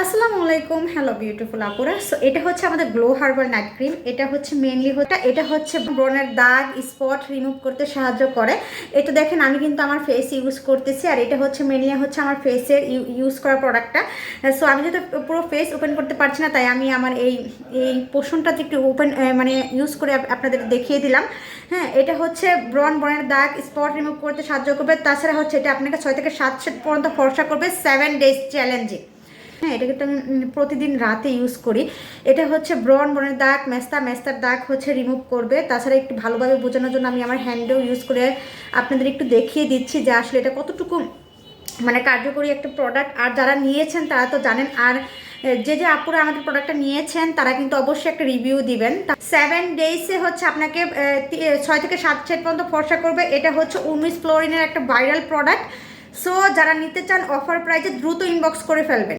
আসসালামু আলাইকুম, hello beautiful আপুরা। সো এটা হচ্ছে আমাদের গ্লো হার্বাল নাইট ক্রিম। এটা হচ্ছে মেনলি এটা হচ্ছে ব্রণের দাগ স্পট রিমুভ করতে সাহায্য করে। এটা দেখেন আমি কিন্তু আমার ফেস ইউজ করতেছি, আর এটা হচ্ছে মেনলি হচ্ছে আমার ফেসের ইউজ করা প্রোডাক্টটা। সো আমি যেহেতু পুরো ফেস ওপেন করতে পারছি না, তাই আমি আমার এই এই পোর্শনটা একটু ওপেন মানে ইউজ করে আপনাদের দেখিয়ে দিলাম। হ্যাঁ, এটা হচ্ছে ব্রণের দাগ স্পট রিমুভ করতে সাহায্য করবে। তাছাড়া হচ্ছে এটা আপনাকে 6 থেকে 7 পর্যন্ত ফর্সা করবে 7 ডেজ চ্যালেঞ্জে। হ্যাঁ, এটা কিন্তু আমি প্রতিদিন রাতে ইউজ করি। এটা হচ্ছে ব্রণের দাগ মেস্তার দাগ হচ্ছে রিমুভ করবে। তাছাড়া একটু ভালোভাবে বোঝানোর জন্য আমি আমার হ্যান্ডেও ইউজ করে আপনাদের একটু দেখিয়ে দিচ্ছি যে আসলে এটা কতটুকু মানে কার্যকরী একটা প্রোডাক্ট। আর যারা নিয়েছেন তারা তো জানেন, আর যে আপুরা আমাদের প্রোডাক্টটা নিয়েছেন তারা কিন্তু অবশ্যই একটা রিভিউ দিবেন। 7 ডেজে হচ্ছে আপনাকে 6 থেকে 7 সেট পর্যন্ত ফর্সা করবে। এটা হচ্ছে উর্মিস ফ্লোরিনের একটা ভাইরাল প্রোডাক্ট। সো যারা নিতে চান অফার প্রাইসে দ্রুত ইনবক্স করে ফেলবেন।